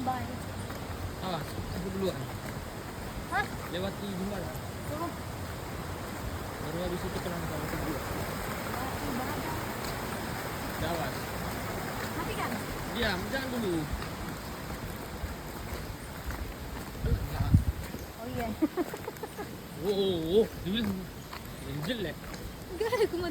baik. Awas, aku duluan. Hah? Lewati jembatan. Tuh. Baru habis itu pelan kalau kedua. Batu badak. Awas. Mati kan? Diam, jangan dulu. Alah. Oh iya. Oh, oh, oh. Dibilang jelek. Enggak, aku mau